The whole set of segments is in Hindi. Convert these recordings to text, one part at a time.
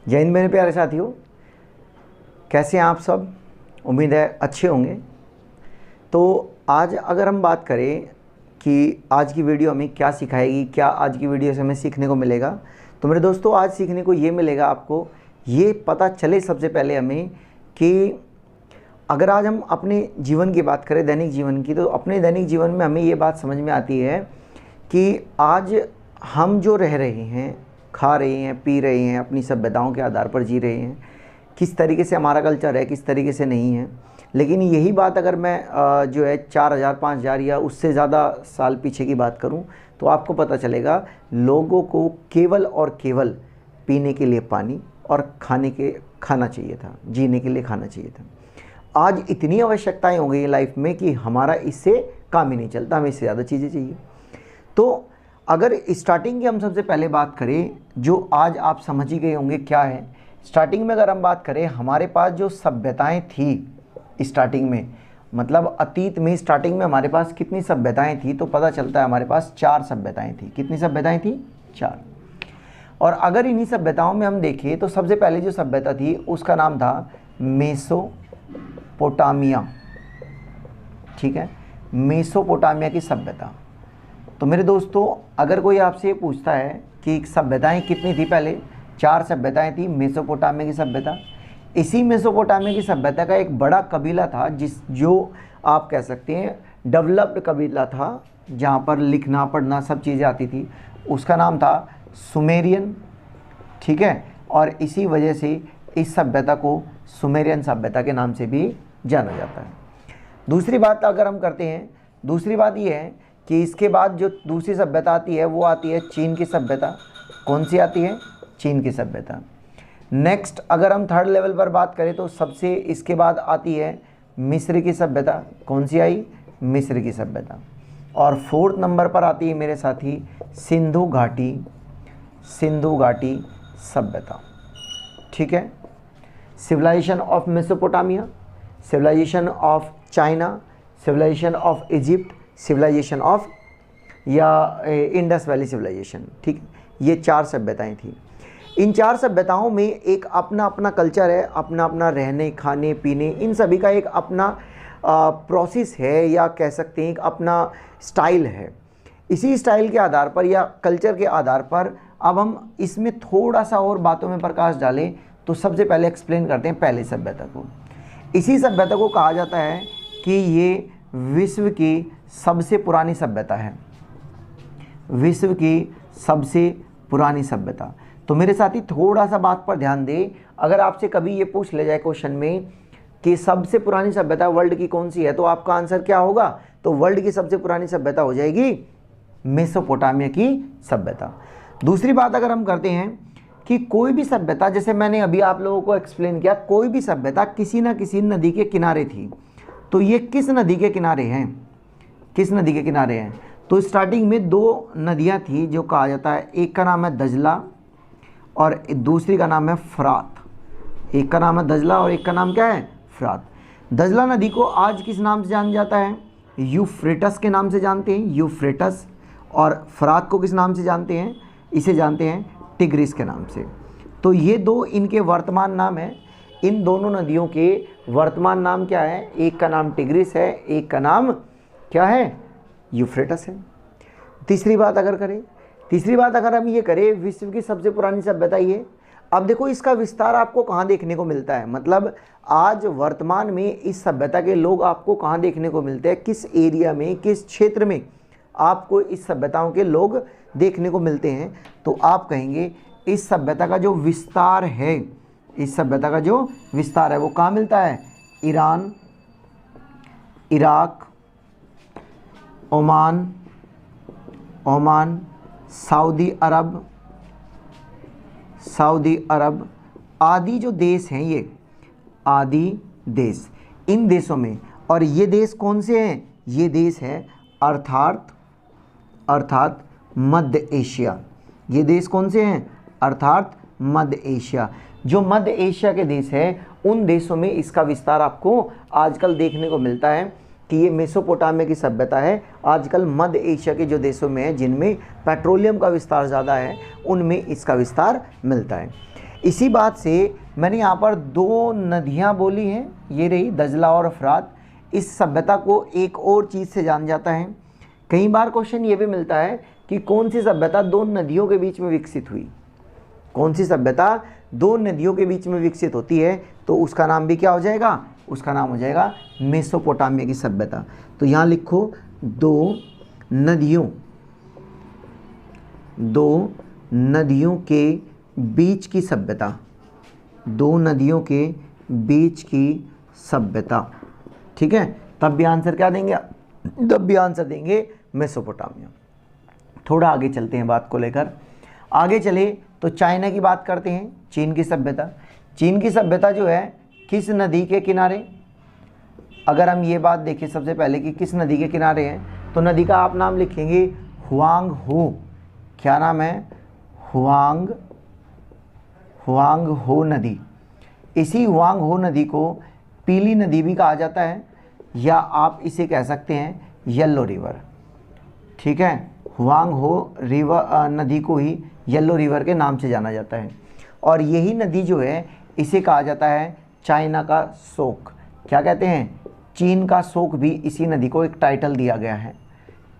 जय हिंद मेरे प्यारे साथियों, कैसे हैं आप सब। उम्मीद है अच्छे होंगे। तो आज अगर हम बात करें कि आज की वीडियो हमें क्या सिखाएगी, क्या आज की वीडियो से हमें सीखने को मिलेगा, तो मेरे दोस्तों आज सीखने को ये मिलेगा, आपको ये पता चले सबसे पहले हमें कि अगर आज हम अपने जीवन की बात करें, दैनिक जीवन की, तो अपने दैनिक जीवन में हमें ये बात समझ में आती है कि आज हम जो रह रहे हैं, खा रहे हैं, पी रहे हैं, अपनी सभ्यताओं के आधार पर जी रहे हैं, किस तरीके से हमारा कल्चर है, किस तरीके से नहीं है। लेकिन यही बात अगर मैं जो है 4000 5000 या उससे ज़्यादा साल पीछे की बात करूं, तो आपको पता चलेगा लोगों को केवल और केवल पीने के लिए पानी और खाना चाहिए था, जीने के लिए खाना चाहिए था। आज इतनी आवश्यकताएं हो गई लाइफ में कि हमारा इससे काम ही नहीं चलता, हमें इससे ज़्यादा चीज़ें चाहिए। तो अगर स्टार्टिंग की हम सबसे पहले बात करें, जो आज आप समझ ही गए होंगे क्या है। स्टार्टिंग में अगर हम बात करें, हमारे पास जो सभ्यताएं थी स्टार्टिंग में, मतलब अतीत में, स्टार्टिंग में हमारे पास कितनी सभ्यताएं थी, तो पता चलता है हमारे पास 4 सभ्यताएं थी। कितनी सभ्यताएं थी? 4। और अगर इन्हीं सभ्यताओं में हम देखें तो सबसे पहले जो सभ्यता थी उसका नाम था मेसोपोटामिया। ठीक है, मेसोपोटामिया की सभ्यता। तो मेरे दोस्तों, अगर कोई आपसे ये पूछता है कि सभ्यताएं कितनी थी, पहले 4 सभ्यताएं थी मेसोपोटामिया की सभ्यता। इसी मेसोपोटामिया की सभ्यता का एक बड़ा कबीला था, जो आप कह सकते हैं डेवलप्ड कबीला था, जहाँ पर लिखना पढ़ना सब चीज़ें आती थी। उसका नाम था सुमेरियन। ठीक है, और इसी वजह से इस सभ्यता को सुमेरियन सभ्यता के नाम से भी जाना जाता है। दूसरी बात अगर हम करते हैं, दूसरी बात ये है कि इसके बाद जो दूसरी सभ्यता आती है वो आती है चीन की सभ्यता। कौन सी आती है? चीन की सभ्यता। नेक्स्ट अगर हम थर्ड लेवल पर बात करें तो सबसे इसके बाद आती है मिस्र की सभ्यता। कौन सी आई? मिस्र की सभ्यता। और फोर्थ नंबर पर आती है मेरे साथी सिंधु घाटी सभ्यता। ठीक है, civilisation of Mesopotamia, civilisation of China, civilisation of Egypt, civilisation of या इंडस वैली सिविलाइजेशन। ठीक, ये 4 सभ्यताएं थी। इन 4 सभ्यताओं में एक अपना अपना कल्चर है, अपना अपना रहने खाने पीने, इन सभी का एक अपना प्रोसेस है, या कह सकते हैं एक अपना स्टाइल है। इसी स्टाइल के आधार पर या कल्चर के आधार पर अब हम इसमें थोड़ा सा और बातों में प्रकाश डालें तो सबसे पहले एक्सप्लेन करते हैं पहले सभ्यता को। इसी सभ्यता को कहा जाता है कि ये विश्व की सबसे पुरानी सभ्यता है, विश्व की सबसे पुरानी सभ्यता। तो मेरे साथी थोड़ा सा बात पर ध्यान दें। अगर आपसे कभी ये पूछ ले जाए क्वेश्चन में कि सबसे पुरानी सभ्यता वर्ल्ड की कौन सी है, तो आपका आंसर क्या होगा? तो वर्ल्ड की सबसे पुरानी सभ्यता हो जाएगी मेसोपोटामिया की सभ्यता। दूसरी बात अगर हम करते हैं कि कोई भी सभ्यता, जैसे मैंने अभी आप लोगों को एक्सप्लेन किया, कोई भी सभ्यता किसी न किसी नदी के किनारे थी। तो ये किस नदी के किनारे हैं? किस नदी के किनारे हैं? तो स्टार्टिंग में 2 नदियां थी जो कहा जाता है, एक का नाम है दजला और दूसरी का नाम है फरात। एक का नाम है दजला और एक का नाम क्या है? फरात। दजला नदी को आज किस नाम से जाना जाता है? यूफ्रेटस के नाम से जानते हैं, यूफ्रेटस। और फरात को किस नाम से जानते हैं? इसे जानते हैं टिग्रिस के नाम से। तो ये 2 इनके वर्तमान नाम हैं। इन दोनों नदियों के वर्तमान नाम क्या है? एक का नाम टिग्रिस है, एक का नाम क्या है? यूफ्रेटस है। तीसरी बात अगर हम ये करें, विश्व की सबसे पुरानी सभ्यता ये। अब देखो इसका विस्तार आपको कहाँ देखने को मिलता है, मतलब आज वर्तमान में इस सभ्यता के लोग आपको कहाँ देखने को मिलते हैं, किस एरिया में, किस क्षेत्र में आपको इस सभ्यताओं के लोग देखने को मिलते हैं। तो आप कहेंगे इस सभ्यता का जो विस्तार है, इस सभ्यता का जो विस्तार है वो कहाँ मिलता है? ईरान, इराक, ओमान, सऊदी अरब आदि जो देश हैं, ये आदि देश, इन देशों में। और ये देश कौन से हैं? ये देश है अर्थात मध्य एशिया। ये देश कौन से हैं? अर्थात मध्य एशिया। जो मध्य एशिया के देश हैं, उन देशों में इसका विस्तार आपको आजकल देखने को मिलता है कि ये मेसोपोटामिया की सभ्यता है। आजकल मध्य एशिया के जो देशों में है, जिनमें पेट्रोलियम का विस्तार ज़्यादा है, उनमें इसका विस्तार मिलता है। इसी बात से मैंने यहाँ पर दो नदियाँ बोली हैं, ये रही दजला और अफरात। इस सभ्यता को एक और चीज़ से जान जाता है। कई बार क्वेश्चन ये भी मिलता है कि कौन सी सभ्यता दो नदियों के बीच में विकसित हुई, कौन सी सभ्यता दो नदियों के बीच में विकसित होती है, तो उसका नाम भी क्या हो जाएगा, उसका नाम हो जाएगा मेसोपोटामिया की सभ्यता। तो यहाँ लिखो दो नदियों के बीच की सभ्यता, दो नदियों के बीच की सभ्यता। ठीक है, तब भी आंसर क्या देंगे, तब भी आंसर देंगे मेसोपोटामिया। थोड़ा आगे चलते हैं बात को लेकर, आगे चले तो चाइना की बात करते हैं, चीन की सभ्यता। चीन की सभ्यता जो है किस नदी के किनारे, अगर हम ये बात देखें सबसे पहले कि किस नदी के किनारे है, तो नदी का आप नाम लिखेंगे हुआंग हो। क्या नाम है, हुआंग हो नदी। इसी हुआंग हो नदी को पीली नदी भी कहा जाता है, या आप इसे कह सकते हैं येलो रिवर। ठीक है, हुआंग हो रिवर नदी को ही येलो रिवर के नाम से जाना जाता है। और यही नदी जो है इसे कहा जाता है चाइना का शोक। क्या कहते हैं, चीन का शोक भी इसी नदी को एक टाइटल दिया गया है,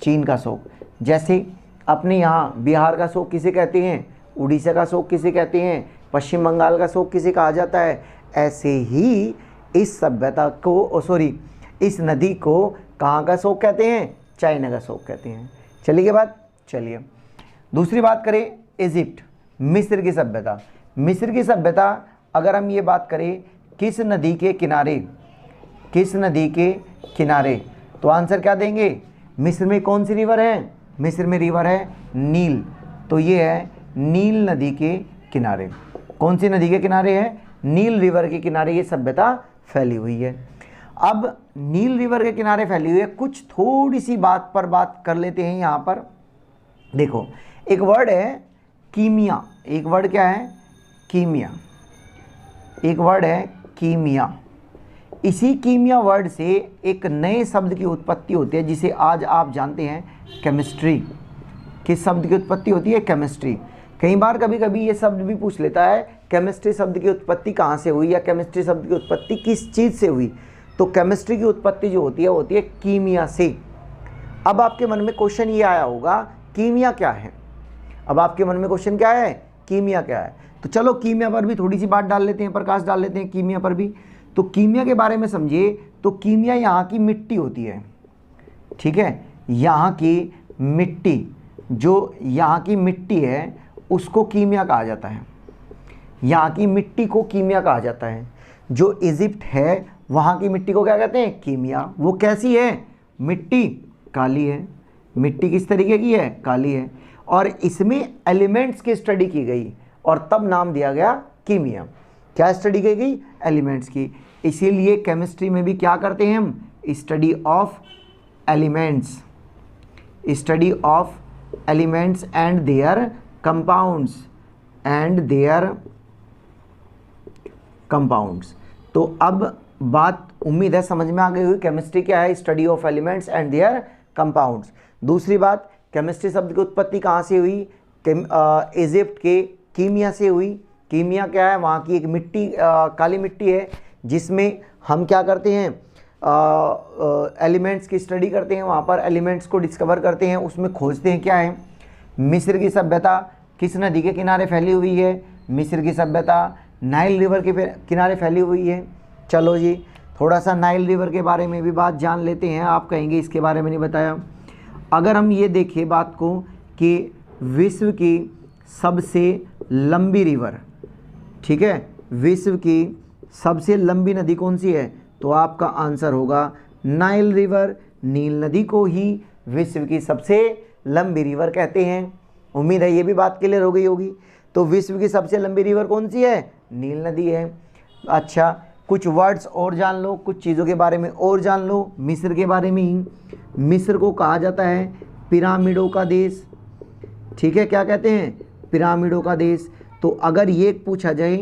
चीन का शोक। जैसे अपने यहाँ बिहार का शोक किसे कहते हैं, उड़ीसा का शोक किसे कहते हैं, पश्चिम बंगाल का शोक किसे कहा जाता है, ऐसे ही इस सभ्यता को इस नदी को कहाँ का शोक कहते हैं, चाइना का शोक कहते हैं। चलिए बात, चलिए दूसरी बात करें, इजिप्ट, मिस्र की सभ्यता। मिस्र की सभ्यता अगर हम ये बात करें किस नदी के किनारे, किस नदी के किनारे, तो आंसर क्या देंगे, मिस्र में कौन सी रिवर है, मिस्र में रिवर है नील। तो ये है नील नदी के किनारे। कौन सी नदी के किनारे है, नील रिवर के किनारे ये सभ्यता फैली हुई है। अब नील रिवर के किनारे फैली हुई है, कुछ थोड़ी सी बात पर बात कर लेते हैं। यहाँ पर देखो एक वर्ड है कीमिया, एक वर्ड क्या है, कीमिया, एक वर्ड है कीमिया। इसी कीमिया वर्ड से एक नए शब्द की उत्पत्ति होती है जिसे आज आप जानते हैं केमिस्ट्री। किस शब्द की उत्पत्ति होती है, केमिस्ट्री। कई बार कभी कभी ये शब्द भी पूछ लेता है केमिस्ट्री शब्द की उत्पत्ति कहाँ से हुई, या केमिस्ट्री शब्द की उत्पत्ति किस चीज़ से हुई। तो केमिस्ट्री की उत्पत्ति जो होती है वो होती है कीमिया से। अब आपके मन में क्वेश्चन ये आया होगा कीमिया क्या है, अब आपके मन में क्वेश्चन क्या है, कीमिया क्या है। तो चलो कीमिया पर भी थोड़ी सी बात डाल लेते हैं, प्रकाश डाल लेते हैं कीमिया पर भी। तो कीमिया के बारे में समझिए, तो कीमिया यहाँ की मिट्टी होती है। ठीक है, यहाँ की मिट्टी, जो यहाँ की मिट्टी है उसको कीमिया कहा जाता है, यहाँ की मिट्टी को कीमिया कहा जाता है। जो इजिप्ट है वहाँ की मिट्टी को क्या कहते हैं, कीमिया। वो कैसी है, मिट्टी काली है। मिट्टी किस तरीके की है, काली है। और इसमें एलिमेंट्स की स्टडी की गई और तब नाम दिया गया कीमिया। क्या स्टडी की गई, एलिमेंट्स की। इसीलिए केमिस्ट्री में भी क्या करते हैं हम, study of elements, study of elements and there compounds, and there compounds. तो अब बात उम्मीद है समझ में आ गई हुई, केमिस्ट्री क्या है, study of elements and there compounds. दूसरी बात, केमिस्ट्री शब्द की उत्पत्ति कहाँ से हुई, इजिप्ट के कीमिया से हुई। कीमिया क्या है, वहाँ की एक मिट्टी काली मिट्टी है जिसमें हम क्या करते हैं, एलिमेंट्स की स्टडी करते हैं, वहाँ पर एलिमेंट्स को डिस्कवर करते हैं, उसमें खोजते हैं क्या है। मिस्र की सभ्यता किस नदी के किनारे फैली हुई है, मिस्र की सभ्यता नाइल रिवर के किनारे फैली हुई है। चलो जी थोड़ा सा नाइल रिवर के बारे में भी बात जान लेते हैं। आप कहेंगे इसके बारे में नहीं बताया। अगर हम ये देखें बात को कि विश्व की सबसे लंबी रिवर, ठीक है, विश्व की सबसे लंबी नदी कौन सी है, तो आपका आंसर होगा नाइल रिवर। नील नदी को ही विश्व की सबसे लंबी रिवर कहते हैं। उम्मीद है ये भी बात क्लियर हो गई होगी। तो विश्व की सबसे लंबी रिवर कौन सी है, नील नदी है। अच्छा, कुछ वर्ड्स और जान लो, कुछ चीज़ों के बारे में और जान लो। मिस्र के बारे में ही, मिस्र को कहा जाता है पिरामिडों का देश। ठीक है, क्या कहते हैं, पिरामिडों का देश। तो अगर ये पूछा जाए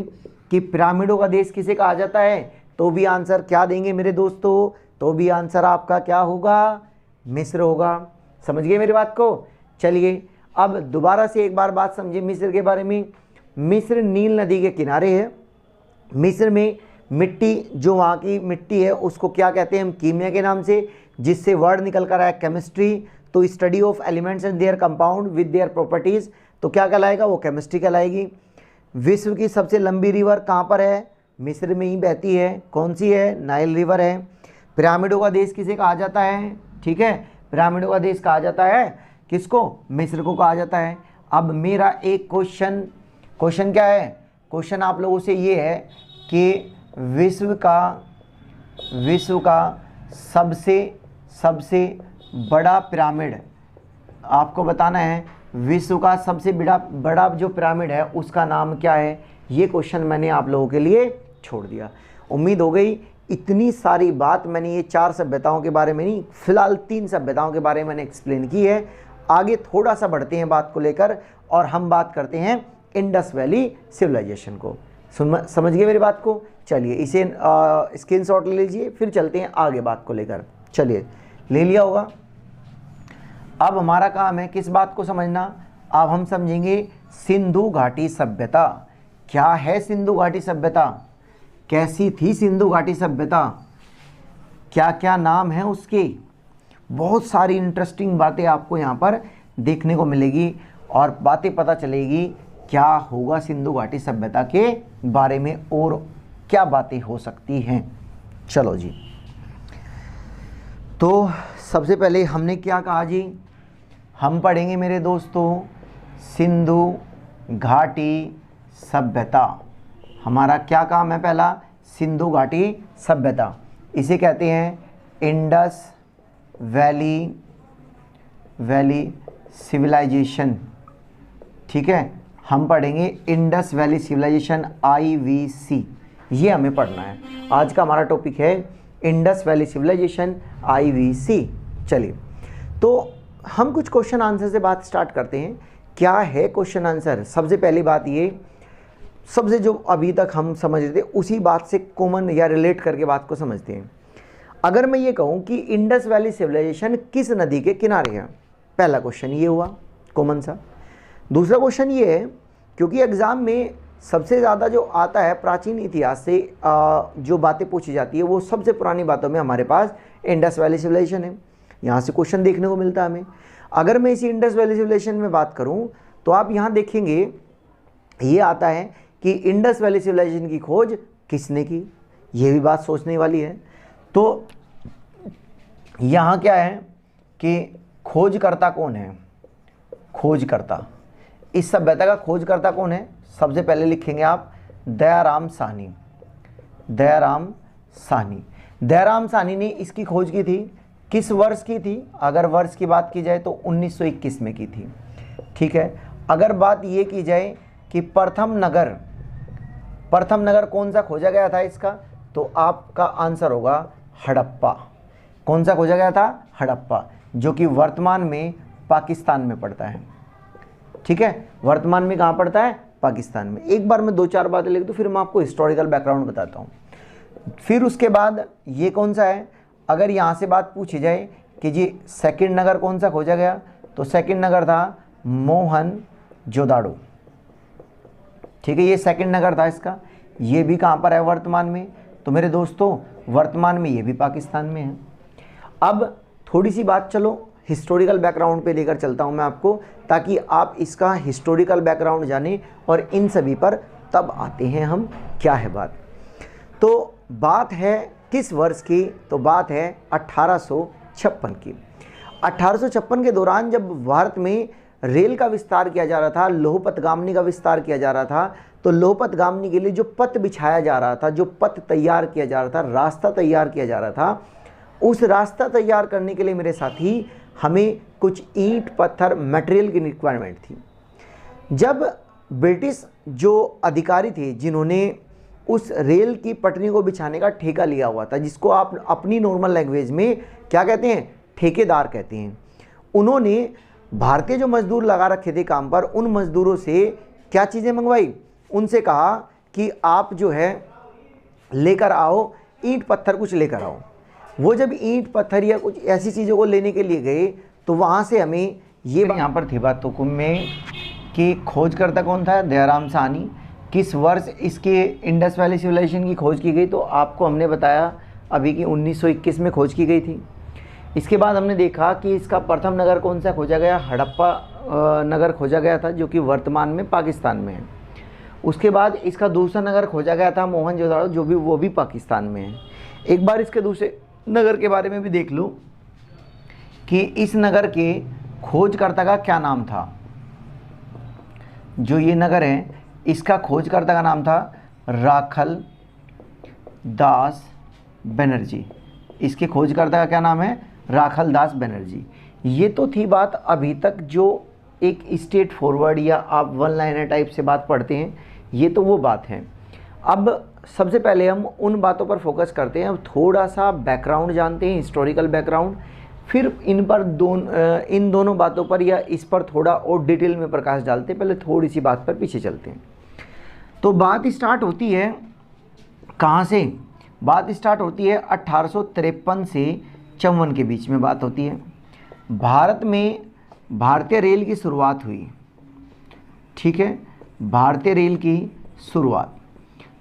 कि पिरामिडों का देश किसे कहा जाता है, तो भी आंसर क्या देंगे मेरे दोस्तों, तो भी आंसर आपका क्या होगा, मिस्र होगा। समझ गए मेरी बात को। चलिए अब दोबारा से एक बार बात समझिए मिस्र के बारे में। मिस्र नील नदी के किनारे है। मिस्र में मिट्टी, जो वहाँ की मिट्टी है उसको क्या कहते हैं हम, कीमिया के नाम से, जिससे वर्ड निकल कर आया केमिस्ट्री। तो study of elements and there compound with their properties, तो क्या कहलाएगा, वो केमिस्ट्री कहलाएगी। विश्व की सबसे लंबी रिवर कहाँ पर है, मिस्र में ही बहती है। कौन सी है, नाइल रिवर है। पिरामिडों का देश किसे कहा जाता है, ठीक है, पिरामिडों का देश कहा जाता है किसको, मिस्र को कहा जाता है। अब मेरा एक क्वेश्चन क्या है, क्वेश्चन आप लोगों से ये है कि विश्व का सबसे बड़ा पिरामिड, आपको बताना है विश्व का सबसे बड़ा जो पिरामिड है उसका नाम क्या है। ये क्वेश्चन मैंने आप लोगों के लिए छोड़ दिया। उम्मीद हो गई, इतनी सारी बात मैंने ये 4 सभ्यताओं के बारे में नहीं, फिलहाल 3 सभ्यताओं के बारे में मैंने एक्सप्लेन की है। आगे थोड़ा सा बढ़ते हैं बात को लेकर और हम बात करते हैं इंडस वैली सिविलाइजेशन को। समझ गए मेरी बात को। चलिए इसे स्क्रीनशॉट ले लीजिए, फिर चलते हैं आगे बात को लेकर। चलिए, ले लिया होगा। अब हमारा काम है किस बात को समझना, अब हम समझेंगे सिंधु घाटी सभ्यता। क्या है सिंधु घाटी सभ्यता, कैसी थी सिंधु घाटी सभ्यता, क्या क्या नाम है उसके। बहुत सारी इंटरेस्टिंग बातें आपको यहाँ पर देखने को मिलेगी और बातें पता चलेगी क्या होगा सिंधु घाटी सभ्यता के बारे में और क्या बातें हो सकती हैं। चलो जी, तो सबसे पहले हमने क्या कहा जी, हम पढ़ेंगे मेरे दोस्तों सिंधु घाटी सभ्यता। हमारा क्या काम है, पहला सिंधु घाटी सभ्यता, इसे कहते हैं इंडस वैली सिविलाइजेशन, ठीक है। हम पढ़ेंगे इंडस वैली सिविलाइजेशन IVC, ये हमें पढ़ना है। आज का हमारा टॉपिक है इंडस वैली सिविलाइजेशन IVC। चलिए, तो हम कुछ क्वेश्चन आंसर से बात स्टार्ट करते हैं। क्या है क्वेश्चन आंसर, सबसे पहली बात ये, सबसे जो अभी तक हम समझ रहे थे उसी बात से कॉमन या रिलेट करके बात को समझते हैं। अगर मैं ये कहूँ कि इंडस वैली सिविलाइजेशन किस नदी के किनारे है, पहला क्वेश्चन ये हुआ कॉमन सा। दूसरा क्वेश्चन ये है, क्योंकि एग्ज़ाम में सबसे ज़्यादा जो आता है प्राचीन इतिहास से जो बातें पूछी जाती है वो सबसे पुरानी बातों में हमारे पास इंडस वैली सिविलाइजेशन है, यहाँ से क्वेश्चन देखने को मिलता है हमें। अगर मैं इसी इंडस वैली सिविलाइजेशन में बात करूँ तो आप यहाँ देखेंगे ये आता है कि इंडस वैली सिविलाइजेशन की खोज किसने की, ये भी बात सोचने वाली है। तो यहाँ क्या है कि खोजकर्ता कौन है, खोजकर्ता, इस सभ्यता का खोजकर्ता कौन है, सबसे पहले लिखेंगे आप दयाराम साहनी। दयाराम साहनी ने इसकी खोज की थी, किस वर्ष की थी, अगर वर्ष की बात की जाए तो 1921 में की थी, ठीक है। अगर बात ये की जाए कि प्रथम नगर कौन सा खोजा गया था इसका, तो आपका आंसर होगा हड़प्पा। कौन सा खोजा गया था, हड़प्पा, जो कि वर्तमान में पाकिस्तान में पड़ता है, ठीक है। वर्तमान में कहाँ पड़ता है, पाकिस्तान में। एक बार मैं 2-4 बातें लिख दूँ, फिर मैं आपको हिस्टोरिकल बैकग्राउंड बताता हूँ। फिर उसके बाद ये कौन सा है, अगर यहाँ से बात पूछी जाए कि जी सेकंड नगर कौन सा खोजा गया, तो सेकंड नगर था मोहनजोदाड़ो, ठीक है। ये सेकंड नगर था इसका, ये भी कहाँ पर है, वर्तमान में। तो मेरे दोस्तों वर्तमान में ये भी पाकिस्तान में है। अब थोड़ी सी बात चलो हिस्टोरिकल बैकग्राउंड पे लेकर चलता हूँ मैं आपको, ताकि आप इसका हिस्टोरिकल बैकग्राउंड जानें और इन सभी पर तब आते हैं हम क्या है बात। तो बात है किस वर्ष की, तो बात है 1856 की। 1856 के दौरान जब भारत में रेल का विस्तार किया जा रहा था, लौह पथगामिनी का विस्तार किया जा रहा था, तो लौह पथगामिनी के लिए जो पथ बिछाया जा रहा था, जो पथ तैयार किया जा रहा था, रास्ता तैयार किया जा रहा था, उस रास्ता तैयार करने के लिए मेरे साथी हमें कुछ ईंट पत्थर मटेरियल की रिक्वायरमेंट थी। जब ब्रिटिश जो अधिकारी थे जिन्होंने उस रेल की पटरी को बिछाने का ठेका लिया हुआ था, जिसको आप अपनी नॉर्मल लैंग्वेज में क्या कहते हैं, ठेकेदार कहते हैं, उन्होंने भारतीय जो मजदूर लगा रखे थे काम पर, उन मजदूरों से क्या चीज़ें मंगवाई, उनसे कहा कि आप जो है लेकर आओ ईंट पत्थर कुछ लेकर आओ। वो जब ईंट पत्थर या कुछ ऐसी चीज़ों को लेने के लिए गए तो वहाँ से हमें ये यहाँ पर थी बातों में कि खोजकर्ता कौन था, दयाराम साहनी। किस वर्ष इसके इंडस वैली सिविलाइजेशन की खोज की गई, तो आपको हमने बताया अभी कि 1921 में खोज की गई थी। इसके बाद हमने देखा कि इसका प्रथम नगर कौन सा खोजा गया, हड़प्पा नगर खोजा गया था, जो कि वर्तमान में पाकिस्तान में है। उसके बाद इसका दूसरा नगर खोजा गया था मोहनजोदड़ो, जो भी वो भी पाकिस्तान में है। एक बार इसके दूसरे नगर के बारे में भी देख लो कि इस नगर के खोजकर्ता का क्या नाम था। जो ये नगर है इसका खोजकर्ता का नाम था राखल दास बनर्जी। इसके खोजकर्ता का क्या नाम है, राखल दास बनर्जी। ये तो थी बात अभी तक जो एक स्ट्रेट फॉरवर्ड या आप वन लाइनर टाइप से बात पढ़ते हैं, ये तो वो बात है। अब सबसे पहले हम उन बातों पर फोकस करते हैं, अब थोड़ा सा बैकग्राउंड जानते हैं, हिस्टोरिकल बैकग्राउंड, फिर इन दोनों बातों पर या इस पर थोड़ा और डिटेल में प्रकाश डालते हैं। पहले थोड़ी सी बात पर पीछे चलते हैं। तो बात स्टार्ट होती है कहाँ से, बात स्टार्ट होती है 1853 से 54 के बीच में बात होती है। भारत में भारतीय रेल की शुरुआत हुई, ठीक है, भारतीय रेल की शुरुआत।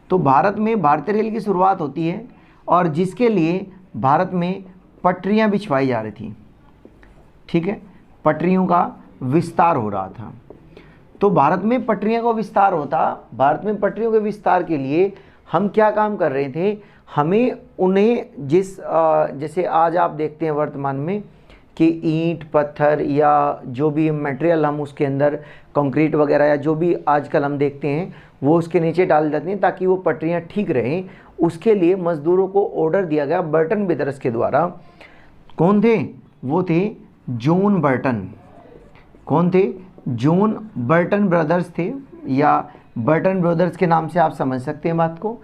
तो भारत में भारतीय रेल की शुरुआत होती है और जिसके लिए भारत में पटरियां बिछवाई जा रही थी, ठीक है, पटरियों का विस्तार हो रहा था। तो भारत में पटरियों का विस्तार होता, भारत में पटरियों के विस्तार के लिए हम क्या काम कर रहे थे, हमें उन्हें जैसे आज आप देखते हैं वर्तमान में कि ईंट पत्थर या जो भी मटेरियल हम उसके अंदर कंक्रीट वगैरह या जो भी आजकल हम देखते हैं वो उसके नीचे डाल देते हैं ताकि वो पटरियां ठीक रहें। उसके लिए मज़दूरों को ऑर्डर दिया गया बर्टन ब्रदर्स के द्वारा। कौन थे वो, थे जॉन बर्टन। कौन थे, जॉन बर्टन ब्रदर्स थे, या बर्टन ब्रदर्स के नाम से आप समझ सकते हैं बात को।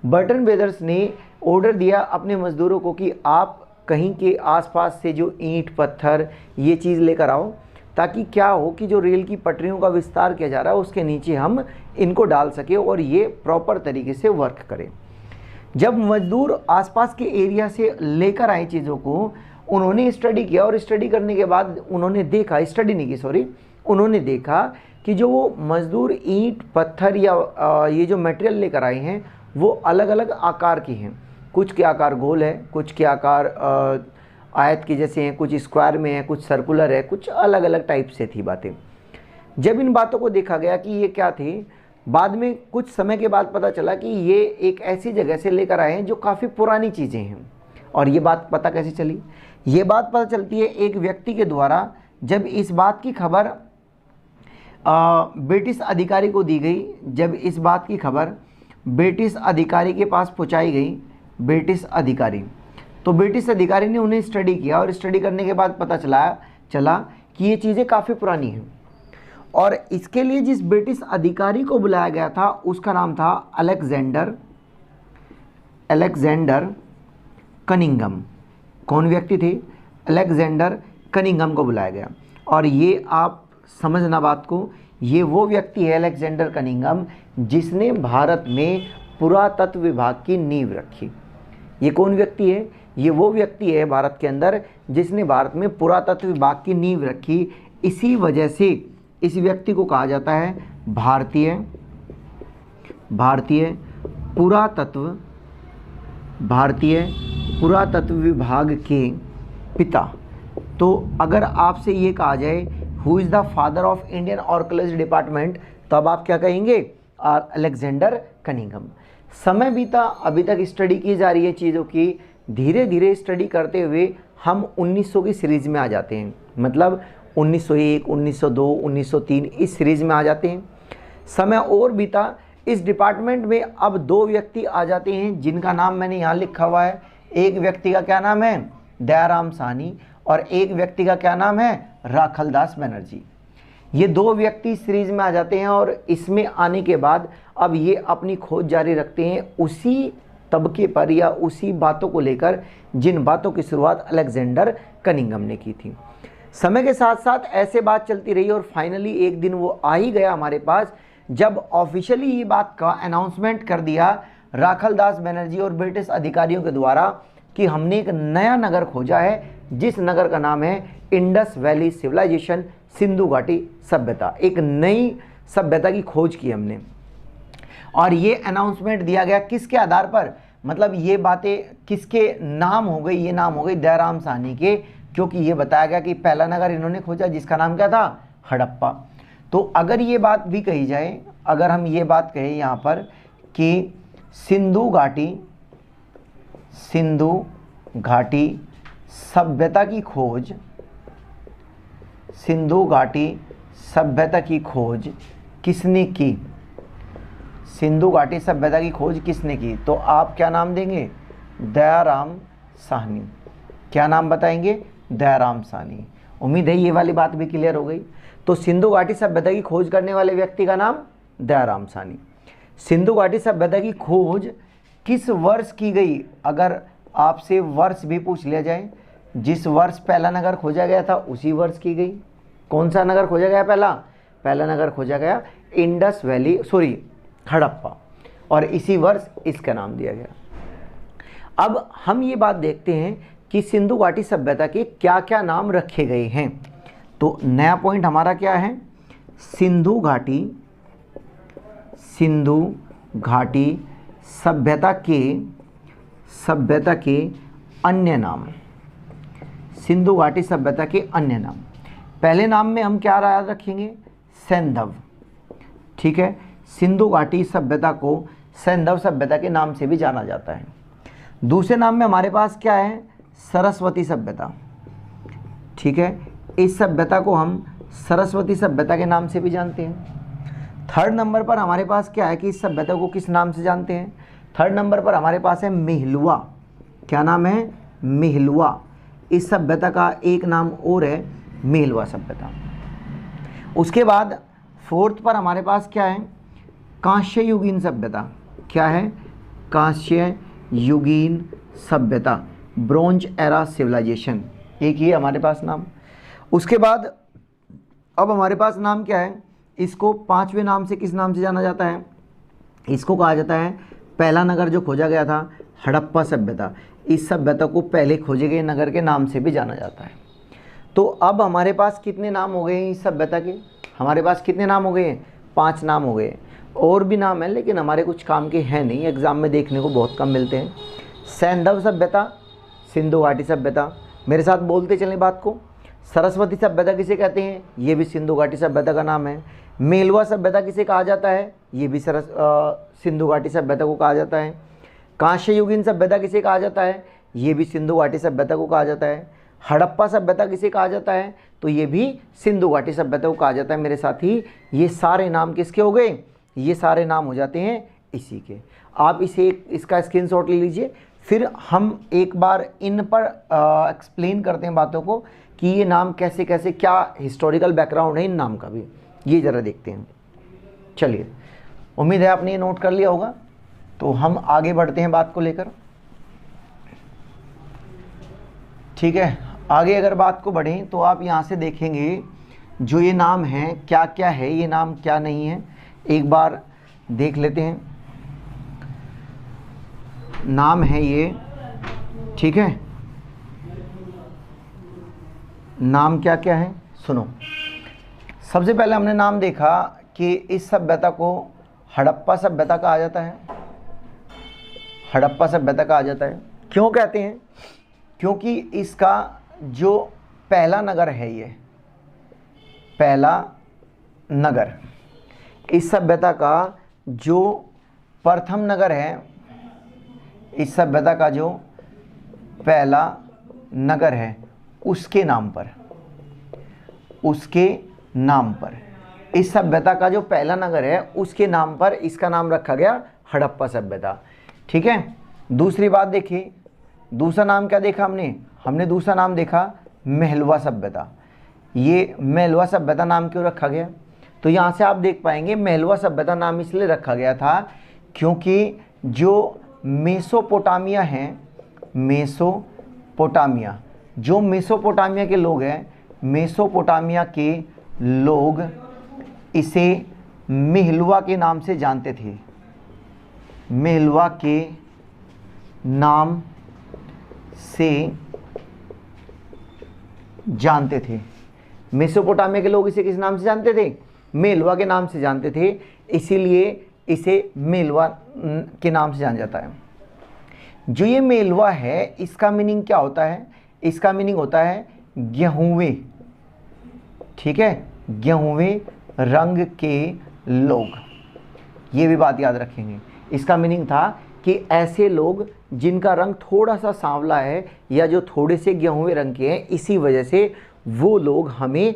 बर्टन ब्रदर्स ने ऑर्डर दिया अपने मज़दूरों को कि आप कहीं के आसपास से जो ईंट पत्थर ये चीज़ लेकर आओ, ताकि क्या हो कि जो रेल की पटरियों का विस्तार किया जा रहा है उसके नीचे हम इनको डाल सके और ये प्रॉपर तरीके से वर्क करें। जब मजदूर आसपास के एरिया से लेकर आए चीज़ों को, उन्होंने स्टडी किया और स्टडी करने के बाद उन्होंने देखा, स्टडी नहीं की सॉरी, उन्होंने देखा कि जो वो मजदूर ईंट पत्थर या ये जो मटेरियल लेकर आए हैं वो अलग अलग आकार के हैं। कुछ के आकार गोल है, कुछ के आकार आयत के जैसे हैं, कुछ स्क्वायर में है, कुछ सर्कुलर है, कुछ अलग अलग टाइप से थी बातें। जब इन बातों को देखा गया कि ये क्या थे, बाद में कुछ समय के बाद पता चला कि ये एक ऐसी जगह से लेकर आए हैं जो काफ़ी पुरानी चीज़ें हैं। और ये बात पता कैसे चली, ये बात पता चलती है एक व्यक्ति के द्वारा। जब इस बात की खबर ब्रिटिश अधिकारी को दी गई, जब इस बात की खबर ब्रिटिश अधिकारी के पास पहुंचाई गई, ब्रिटिश अधिकारी, तो ब्रिटिश अधिकारी ने उन्हें स्टडी किया और स्टडी करने के बाद पता चला कि ये चीज़ें काफ़ी पुरानी हैं। और इसके लिए जिस ब्रिटिश अधिकारी को बुलाया गया था उसका नाम था अलेक्जेंडर कनिंघम। कौन व्यक्ति थे, अलेक्जेंडर कनिंघम को बुलाया गया। और ये आप समझना बात को, ये वो व्यक्ति है अलेक्जेंडर कनिंघम जिसने भारत में पुरातत्व विभाग की नींव रखी। ये कौन व्यक्ति है, ये वो व्यक्ति है भारत के अंदर जिसने भारत में पुरातत्व विभाग की नींव रखी। इसी वजह से इस व्यक्ति को कहा जाता है भारतीय पुरातत्व विभाग के पिता। तो अगर आपसे ये कहा जाए who is the father of Indian archaeology department, तब आप क्या कहेंगे, अलेक्जेंडर कनिंघम। समय बीता, अभी तक स्टडी की जा रही है चीज़ों की। धीरे धीरे स्टडी करते हुए हम 1900 की सीरीज़ में आ जाते हैं, मतलब 1901, 1902, 1903 इस सीरीज़ में आ जाते हैं। समय और बीता, इस डिपार्टमेंट में अब दो व्यक्ति आ जाते हैं जिनका नाम मैंने यहाँ लिखा हुआ है। एक व्यक्ति का क्या नाम है, दयाराम साहनी, और एक व्यक्ति का क्या नाम है, राखल दास बनर्जी। ये दो व्यक्ति सीरीज में आ जाते हैं और इसमें आने के बाद अब ये अपनी खोज जारी रखते हैं उसी तबके पर या उसी बातों को लेकर जिन बातों की शुरुआत अलेक्जेंडर कनिंघम ने की थी। समय के साथ साथ ऐसे बात चलती रही और फाइनली एक दिन वो आ ही गया हमारे पास, जब ऑफिशियली ये बात का अनाउंसमेंट कर दिया राखल दास बनर्जी और ब्रिटिश अधिकारियों के द्वारा कि हमने एक नया नगर खोजा है जिस नगर का नाम है इंडस वैली सिविलाइजेशन सिंधु घाटी सभ्यता, एक नई सभ्यता की खोज की हमने। और ये अनाउंसमेंट दिया गया किसके आधार पर, मतलब ये बातें किसके नाम हो गई, ये नाम हो गई दयाराम साहनी के, क्योंकि ये बताया गया कि पहला नगर इन्होंने खोजा जिसका नाम क्या था, हड़प्पा। तो अगर ये बात भी कही जाए, अगर हम ये बात कहें यहाँ पर कि सिंधु घाटी सभ्यता की खोज, सिंधु घाटी सभ्यता की खोज किसने की, सिंधु घाटी सभ्यता की खोज किसने की, तो आप क्या नाम देंगे, दयाराम साहनी। क्या नाम बताएंगे, दयाराम साहनी। उम्मीद है ये वाली बात भी क्लियर हो गई। तो सिंधु घाटी सभ्यता की खोज करने वाले व्यक्ति का नाम दयाराम साहनी। सिंधु घाटी सभ्यता की खोज किस वर्ष की गई, अगर आपसे वर्ष भी पूछ लिया जाए, जिस वर्ष पहला नगर खोजा गया था उसी वर्ष की गई। कौन सा नगर खोजा गया, पहला नगर खोजा गया इंडस वैली, सॉरी हड़प्पा, और इसी वर्ष इसका नाम दिया गया। अब हम ये बात देखते हैं कि सिंधु घाटी सभ्यता के क्या क्या नाम रखे गए हैं। तो नया पॉइंट हमारा क्या है, सिंधु घाटी सभ्यता के अन्य नाम, सिंधु घाटी सभ्यता के अन्य नाम। पहले नाम में हम क्या याद रखेंगे, सैंधव, ठीक है। सिंधु घाटी सभ्यता को सैंधव सभ्यता के नाम से भी जाना जाता है। दूसरे नाम में हमारे पास क्या है, सरस्वती सभ्यता, ठीक है। इस सभ्यता को हम सरस्वती सभ्यता के नाम से भी जानते हैं। थर्ड नंबर पर हमारे पास क्या है कि इस सभ्यता को किस नाम से जानते हैं, थर्ड नंबर पर हमारे पास है मेहलुआ। क्या नाम है, मेहलुआ। इस सभ्यता का एक नाम और है मेहलुआ सभ्यता। उसके बाद फोर्थ पर हमारे पास क्या है, कांस्य युगीन सभ्यता। क्या है, कांस्य युगीन सभ्यता, ब्रोंज एरा सिविलाइजेशन, एक ही हमारे पास नाम। उसके बाद अब हमारे पास नाम क्या है, इसको पांचवें नाम से किस नाम से जाना जाता है, इसको कहा जाता है पहला नगर जो खोजा गया था हड़प्पा सभ्यता। इस सभ्यता को पहले खोजे गए नगर के नाम से भी जाना जाता है। तो अब हमारे पास कितने नाम हो गए हैं इस सभ्यता के, हमारे पास कितने नाम हो गए हैं, 5 नाम हो गए। और भी नाम है लेकिन हमारे कुछ काम के हैं नहीं, एग्जाम में देखने को बहुत कम मिलते हैं। सैंधव सभ्यता, सिंधु घाटी सभ्यता, मेरे साथ बोलते चलें बात को। सरस्वती सभ्यता किसे कहते हैं, ये भी सिंधु घाटी सभ्यता का नाम है। मेलवा सभ्यता किसे कहा जाता है, ये भी सिंधु घाटी सभ्यता को कहा जाता है। कांस्य युगीन सभ्यता किसे कहा जाता है, ये भी सिंधु घाटी सभ्यता को कहा जाता है। हड़प्पा सभ्यता किसे कहा जाता है, तो ये भी सिंधु घाटी सभ्यता को कहा जाता है। मेरे साथी ये सारे नाम किसके हो गए, ये सारे नाम हो जाते हैं इसी के। आप इसे इसका स्क्रीनशॉट ले लीजिए, फिर हम एक बार इन पर एक्सप्लेन करते हैं बातों को कि ये नाम कैसे कैसे, क्या हिस्टोरिकल बैकग्राउंड है इन नाम का भी, ये ज़रा देखते हैं। चलिए, उम्मीद है आपने ये नोट कर लिया होगा। तो हम आगे बढ़ते हैं बात को लेकर, ठीक है। आगे अगर बात को बढ़ें तो आप यहाँ से देखेंगे जो ये नाम हैं क्या क्या है, ये नाम क्या नहीं है, एक बार देख लेते हैं। नाम है ये, ठीक है, नाम क्या क्या है सुनो। सबसे पहले हमने नाम देखा कि इस सभ्यता को हड़प्पा सभ्यता कहा जाता है, हड़प्पा सभ्यता कहा जाता है। क्यों कहते हैं, क्योंकि इसका जो पहला नगर है, ये पहला नगर, इस सभ्यता का जो प्रथम नगर है, इस सभ्यता का जो पहला नगर है उसके नाम पर, उसके नाम पर, इस सभ्यता का जो पहला नगर है उसके नाम पर इसका नाम रखा गया हड़प्पा सभ्यता, ठीक है। दूसरी बात देखिए, दूसरा नाम क्या देखा हमने, हमने दूसरा नाम देखा मेहलवा सभ्यता। ये मेहलवा सभ्यता नाम क्यों रखा गया, तो यहाँ से आप देख पाएंगे मेहलवा सभ्यता नाम इसलिए रखा गया था क्योंकि जो मेसोपोटामिया है, मेसोपोटामिया, जो मेसोपोटामिया के लोग हैं, मेसोपोटामिया के लोग इसे मेहलवा के नाम से जानते थे, मेहलवा के नाम से जानते थे। मेसोपोटामिया के लोग इसे किस नाम से जानते थे? मेलवा के नाम से जानते थे, इसीलिए इसे मेलवा के नाम से जाना जाता है। जो ये मेलवा है इसका मीनिंग क्या होता है? इसका मीनिंग होता है गेहूँवे, ठीक है, गेहूँवे रंग के लोग, ये भी बात याद रखेंगे। इसका मीनिंग था कि ऐसे लोग जिनका रंग थोड़ा सा सांवला है या जो थोड़े से गेहूँवे रंग के हैं, इसी वजह से वो लोग हमें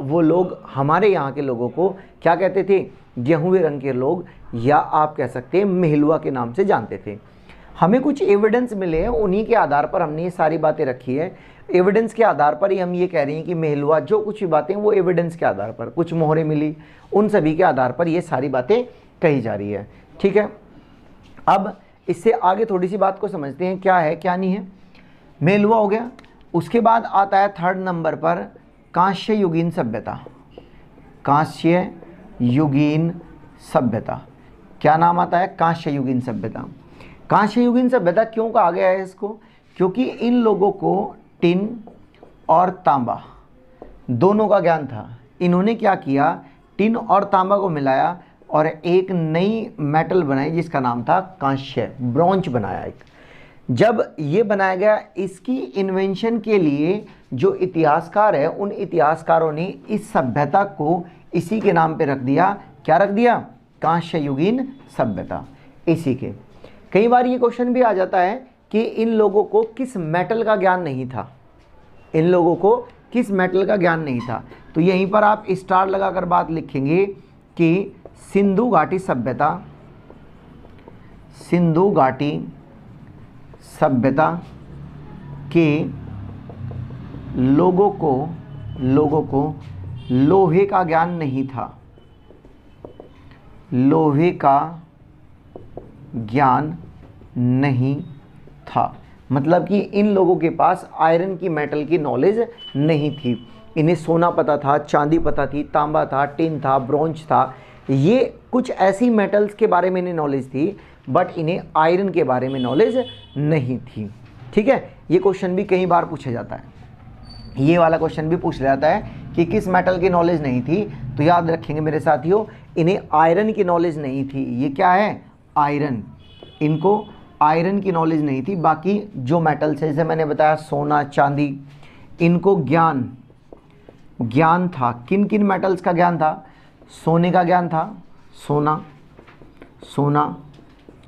वो लोग हमारे यहाँ के लोगों को क्या कहते थे? गेहूँवे रंग के लोग, या आप कह सकते हैं मेहलवा के नाम से जानते थे। हमें कुछ एविडेंस मिले हैं, उन्हीं के आधार पर हमने ये सारी बातें रखी है। एविडेंस के आधार पर ही हम ये कह रहे हैं कि मेहलवा, जो कुछ भी बातें वो एविडेंस के आधार पर, कुछ मोहरें मिली, उन सभी के आधार पर ये सारी बातें कही जा रही है, ठीक है। अब इससे आगे थोड़ी सी बात को समझते हैं, क्या है क्या नहीं है। मेलवा हो गया, उसके बाद आता है थर्ड नंबर पर कांस्य युगीन सभ्यता। कांस्य युगीन सभ्यता, क्या नाम आता है? कांस्य युगीन सभ्यता। कांस्य युगीन सभ्यता क्यों कहा गया है इसको? क्योंकि इन लोगों को टिन और तांबा दोनों का ज्ञान था। इन्होंने क्या किया? टिन और तांबा को मिलाया और एक नई मेटल बनाई जिसका नाम था कांस्य, ब्रॉन्ज बनाया एक। जब ये बनाया गया, इसकी इन्वेंशन के लिए जो इतिहासकार है, उन इतिहासकारों ने इस सभ्यता को इसी के नाम पे रख दिया। क्या रख दिया? कांस्य युगीन सभ्यता, इसी के। कई बार ये क्वेश्चन भी आ जाता है कि इन लोगों को किस मेटल का ज्ञान नहीं था, इन लोगों को किस मेटल का ज्ञान नहीं था। तो यहीं पर आप स्टार लगाकर बात लिखेंगे कि सिंधु घाटी सभ्यता, सिंधु घाटी सभ्यता के लोगों को लोहे का ज्ञान नहीं था, लोहे का ज्ञान नहीं था। मतलब कि इन लोगों के पास आयरन की मेटल की नॉलेज नहीं थी। इन्हें सोना पता था, चांदी पता थी, तांबा था, टिन था, ब्रॉन्ज था, ये कुछ ऐसी मेटल्स के बारे में इन्हें नॉलेज थी, बट इन्हें आयरन के बारे में नॉलेज नहीं थी, ठीक है। ये क्वेश्चन भी कई बार पूछा जाता है, ये वाला क्वेश्चन भी पूछ जाता है कि किस मेटल की नॉलेज नहीं थी। तो याद रखेंगे मेरे साथियों, इन्हें आयरन की नॉलेज नहीं थी। ये क्या है? आयरन। इनको आयरन की नॉलेज नहीं थी। बाकी जो मेटल्स है, जैसे मैंने बताया सोना, चांदी, इनको ज्ञान था। किन किन मेटल्स का ज्ञान था? सोने का ज्ञान था, सोना,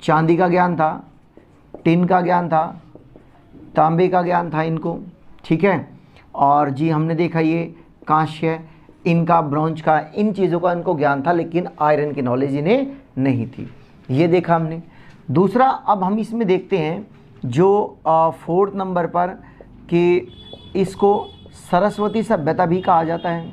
चांदी का ज्ञान था, टिन का ज्ञान था, तांबे का ज्ञान था इनको, ठीक है। और जी हमने देखा ये कांस्य, इनका ब्रॉन्ज का, इन चीज़ों का इनको ज्ञान था, लेकिन आयरन की नॉलेज इन्हें नहीं थी। ये देखा हमने। दूसरा, अब हम इसमें देखते हैं जो फोर्थ नंबर पर कि इसको सरस्वती सभ्यता भी कहा जाता है,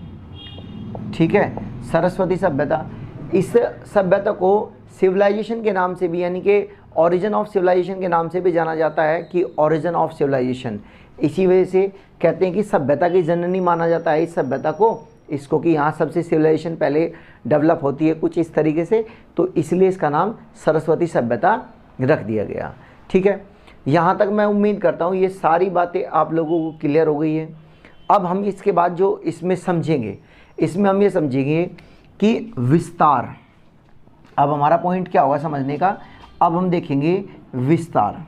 ठीक है। सरस्वती सभ्यता, इस सभ्यता को सिविलाइजेशन के नाम से भी, यानी कि ओरिजिन ऑफ सिविलाइजेशन के नाम से भी जाना जाता है कि ओरिजिन ऑफ सिविलाइजेशन। इसी वजह से कहते हैं कि सभ्यता की जननी माना जाता है इस सभ्यता को, इसको, कि यहाँ सबसे सिविलाइजेशन पहले डेवलप होती है कुछ इस तरीके से, तो इसलिए इसका नाम सरस्वती सभ्यता रख दिया गया, ठीक है। यहाँ तक मैं उम्मीद करता हूँ ये सारी बातें आप लोगों को क्लियर हो गई है। अब हम इसके बाद जो इसमें समझेंगे, इसमें हम ये समझेंगे कि विस्तार। अब हमारा पॉइंट क्या होगा समझने का? अब हम देखेंगे विस्तार,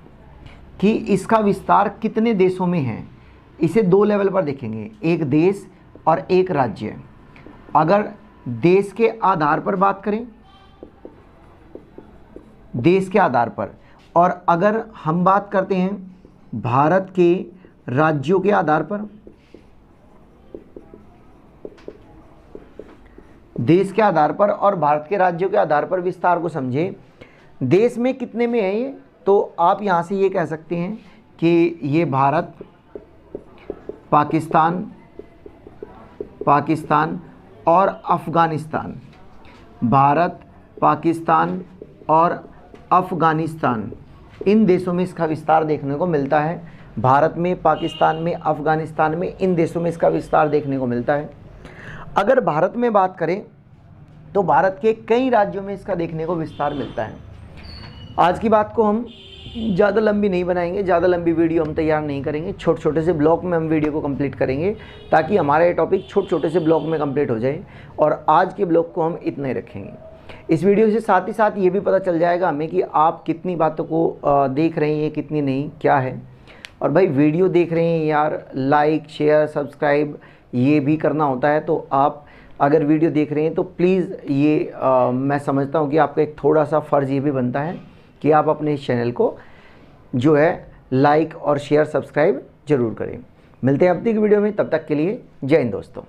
कि इसका विस्तार कितने देशों में है। इसे दो लेवल पर देखेंगे, एक देश और एक राज्य। अगर देश के आधार पर बात करें, देश के आधार पर, और अगर हम बात करते हैं भारत के राज्यों के आधार पर, देश के आधार पर और भारत के राज्यों के आधार पर विस्तार को समझे। देश में कितने में है ये? तो आप यहाँ से ये कह सकते हैं कि ये भारत, पाकिस्तान और अफ़गानिस्तान, भारत, पाकिस्तान और अफ़गानिस्तान, इन देशों में इसका विस्तार देखने को मिलता है। भारत में, पाकिस्तान में, अफ़गानिस्तान में, इन देशों में इसका विस्तार देखने को मिलता है। अगर भारत में बात करें तो भारत के कई राज्यों में इसका देखने को विस्तार मिलता है। आज की बात को हम ज़्यादा लंबी नहीं बनाएंगे, ज़्यादा लंबी वीडियो हम तैयार नहीं करेंगे, छोटे छोटे से ब्लॉक में हम वीडियो को कंप्लीट करेंगे ताकि हमारा ये टॉपिक छोटे छोटे से ब्लॉक में कंप्लीट हो जाए। और आज के ब्लॉक को हम इतना ही रखेंगे। इस वीडियो से साथ ही साथ ये भी पता चल जाएगा हमें कि आप कितनी बातों को देख रहे हैं, कितनी नहीं, क्या है। और भाई वीडियो देख रहे हैं यार, लाइक शेयर सब्सक्राइब ये भी करना होता है। तो आप अगर वीडियो देख रहे हैं तो प्लीज़ ये मैं समझता हूँ कि आपका एक थोड़ा सा फ़र्ज़ ये भी बनता है कि आप अपने इस चैनल को जो है लाइक और शेयर सब्सक्राइब ज़रूर करें। मिलते हैं अपनी वीडियो में, तब तक के लिए जय हिंद दोस्तों।